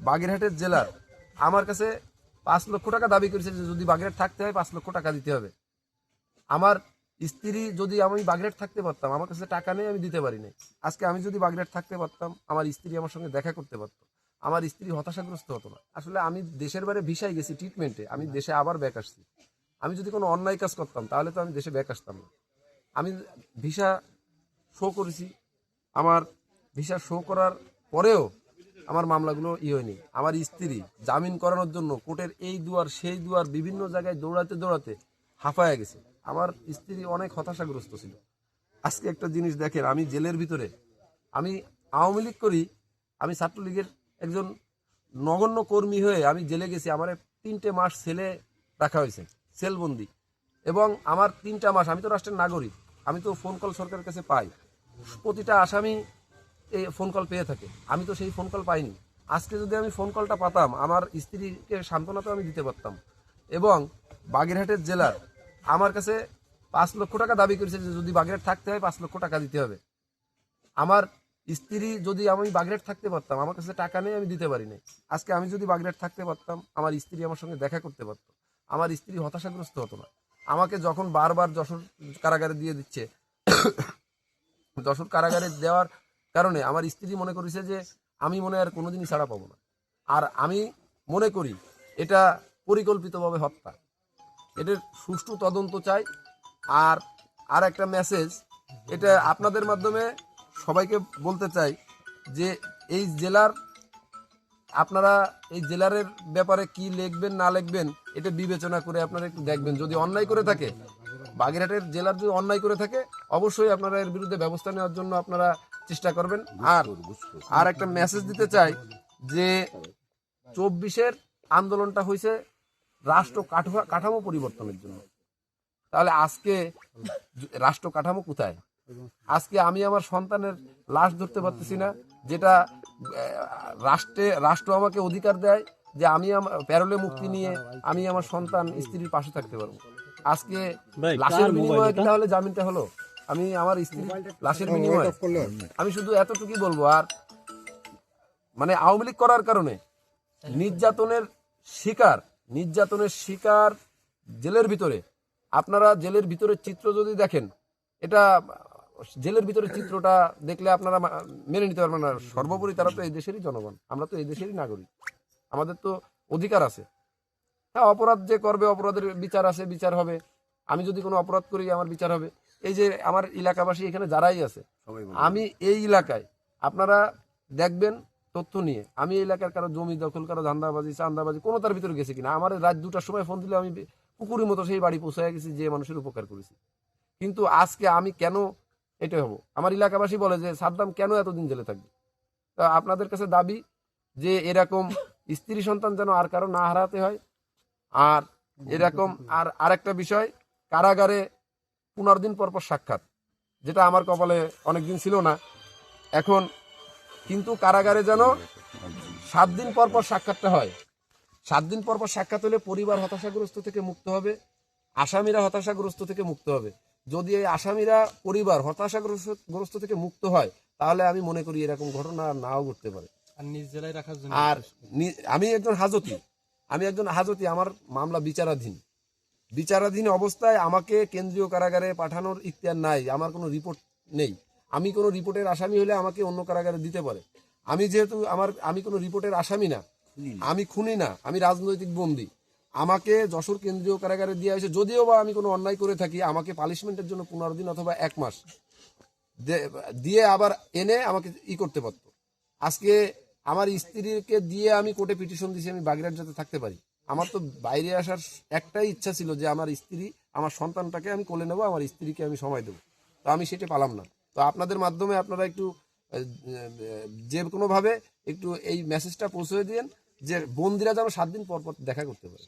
বাগেরহাটের জেলার আমার কাছে 5 লক্ষ টাকা দাবি করেছে যে যদি বাগেরহাট থাকতে হয় 5 লক্ষ টাকা দিতে হবে। আমার স্ত্রী যদি আমি বাগেরহাট থাকতে পারতাম, আমার কাছে টাকা নেই, আমি দিতে পারি নাই। আজকে আমি যদি বাগেরহাট থাকতে পারতাম, আমার স্ত্রী আমার সঙ্গে দেখা করতে পারতো, আমার স্ত্রী হতাশাগ্রস্ত হতো না। আসলে আমি দেশের বাইরে ভিসায় গেছি ট্রিটমেন্টে, আমি দেশে আবার ব্যাক আসছি। আমি যদি কোনো অন্যায় কাজ করতাম তাহলে তো আমি দেশে ব্যাক আসতাম না। আমি ভিসা শো করেছি, আমার ভিসা শো করার পরেও আমার মামলাগুলো হয়নি। আমার স্ত্রী জামিন করানোর জন্য কোর্টের এই দুয়ার সেই দুয়ার বিভিন্ন জায়গায় দৌড়াতে দৌড়াতে হাঁপায়া গেছে। আমার স্ত্রী অনেক হতাশাগ্রস্ত ছিল। আজকে একটা জিনিস দেখেন, আমি জেলের ভিতরে, আমি আওয়ামী লীগ করি, আমি ছাত্রলীগের একজন নগণ্য কর্মী হয়ে আমি জেলে গেছি। আমার 3টে মাস সেলে রাখা হয়েছে, সেলবন্দি। এবং আমার 3টা মাস, আমি তো রাষ্ট্রের নাগরিক, আমি তো ফোন কল সরকারের কাছে পাই, প্রতিটা আসামি এই ফোন কল পেয়ে থাকে। আমি তো সেই ফোন কল পাইনি। আজকে যদি আমি ফোন কলটা পাতাম, আমার স্ত্রীকে সান্ত্বনা তো আমি দিতে পারতাম। এবং বাগেরহাটের জেলার আমার কাছে 5 লক্ষ টাকা দাবি করেছে যে যদি বাগেরহাট থাকতে হয় 5 লক্ষ টাকা দিতে হবে। আমার স্ত্রী যদি আমি বাগেরহাট থাকতে পারতাম, আমার কাছে টাকা নেই, আমি দিতে পারি নাই। আজকে আমি যদি বাগেরহাট থাকতে পারতাম, আমার স্ত্রী আমার সঙ্গে দেখা করতে পারতো, আমার স্ত্রী হতাশাগ্রস্ত হতো না। আমাকে যখন বারবার যশোর কারাগারে দিয়ে দিচ্ছে, যশোর কারাগারে দেওয়ার কারণে আমার স্ত্রী মনে করেছে যে আমি মনে আর কোনোদিনই ছাড়া পাবো না। আর আমি মনে করি এটা পরিকল্পিতভাবে হত্যা, এটার সুষ্ঠু তদন্ত চাই। আর একটা মেসেজ, এটা আপনাদের মাধ্যমে সবাইকে বলতে চাই যে এই জেলার, আপনারা এই জেলারের ব্যাপারে কি লিখবেন না লিখবেন এটা বিবেচনা করে আপনারা একটু দেখবেন। যদি অন্যায় করে থাকে, বাগেরহাটের জেলার যদি অন্যায় করে থাকে, অবশ্যই আপনারা এর বিরুদ্ধে ব্যবস্থা নেওয়ার জন্য আপনারা চেষ্টা করবেন। আর একটা মেসেজ দিতে চাই যে 24-এর আন্দোলনটা হয়েছে রাষ্ট্র কাঠামো পরিবর্তনের জন্য। তাহলে আজকে রাষ্ট্র কাঠামো কোথায়? আজকে আমি আমার সন্তানের লাশ ধরতে পারতেছি না, যেটা রাষ্ট্র আমাকে অধিকার দেয় যে আমি আমার প্যারোলে মুক্তি নিয়ে আমি আমার সন্তান স্ত্রীর পাশে থাকতে পারবো। আজকে লাশের বিনিময়ে তাহলে জামিনটা হলো, আমি আমার স্ত্রীর লাশের বিনিময়ে। আমি শুধু এতটুকুই বলবো। আর মানে আওয়ামী লীগ করার কারণে নির্যাতনের শিকার জেলের ভিতরে, আপনারা জেলের ভিতরের চিত্র যদি দেখেন, এটা জেলের ভিতরের চিত্রটা দেখলে আপনারা মেনে নিতে পারবেন না। সর্বোপরি তারা তো এই দেশেরই জনগণ, আমরা তো এই দেশেরই নাগরিক, আমাদের তো অধিকার আছে। হ্যাঁ, অপরাধ যে করবে অপরাধের বিচার আছে, বিচার হবে। আমি যদি কোনো অপরাধ করি আমার বিচার হবে। এই যে আমার এলাকাবাসী এখানে যারাই আছে, আমি এই এলাকায় আপনারা দেখবেন তথ্য নিয়ে, আমি এই এলাকার কারো জমি দখল, কারো ধান্দাবাজি চান্দাবাজি কোনো তার ভিতরে গেছে কিনা। আমার রাত 2টার সময় ফোন দিলে আমি পুকুরের মতো সেই বাড়ি পৌঁছায় গেছি, যে মানুষের উপকার করেছি। কিন্তু আজকে আমি কেন এটা হবো? আমার এলাকাবাসী বলে যে সাদ্দাম কেন এতদিন জেলে থাকবে। তা আপনাদের কাছে দাবি যে এরকম স্ত্রী সন্তান যেন আর কারো না হারাতে হয়। আর এরকম আরেকটা বিষয়, কারাগারে 15 দিন পর পর সাক্ষাৎ, যেটা আমার কপালে অনেকদিন ছিল না এখন, কিন্তু কারাগারে যেন 7 দিন পর পর সাক্ষাৎটা হয়। 7 দিন পর পর সাক্ষাৎ হলে পরিবার হতাশাগ্রস্ত থেকে মুক্ত হবে, আসামিরা হতাশাগ্রস্ত থেকে মুক্ত হবে। যদি এই আসামিরা পরিবার হতাশাগ্রস্ত থেকে মুক্ত হয়, তাহলে আমি মনে করি এরকম ঘটনা নাও ঘটতে পারে। আর নিজ জেলায় রাখার জন্য আর আমি একজন হাজতি, আমার মামলা বিচারাধীন অবস্থায় আমাকে কেন্দ্রীয় কারাগারে পাঠানোর ইখতিয়ার নাই, আমার কোনো রিপোর্ট নেই। আমি কোনো রিপোর্টের আসামি হলে আমাকে অন্য কারাগারে দিতে পারে। আমি যেহেতু আমি কোনো রিপোর্টের আসামি না, আমি খুনি না, আমি রাজনৈতিক বন্দী, আমাকে যশোর কেন্দ্রীয় কারাগারে দেওয়া হয়েছে। যদিও বা আমি কোনো অন্যায় করে থাকি, আমাকে পানিশমেন্টের জন্য 15 দিন অথবা 1 মাস দিয়ে আবার এনে আমাকে করতে পারতো। আজকে আমার স্ত্রীকে দিয়ে আমি কোর্টে পিটিশন দিয়েছি আমি বাগেরহাট যাতে থাকতে পারি। আমার তো বাইরে আসার একটাই ইচ্ছা ছিল যে আমার স্ত্রী, আমার সন্তানটাকে আমি কোলে নেবো, আমার স্ত্রীকে আমি সময় দেবো। তো আমি সেটা পালাম না। তো আপনাদের মাধ্যমে আপনারা একটু যে কোনোভাবে একটু এই মেসেজটা পৌঁছে দিন যে বন্দিরা যেন 7 দিন পর পর দেখা করতে পারে।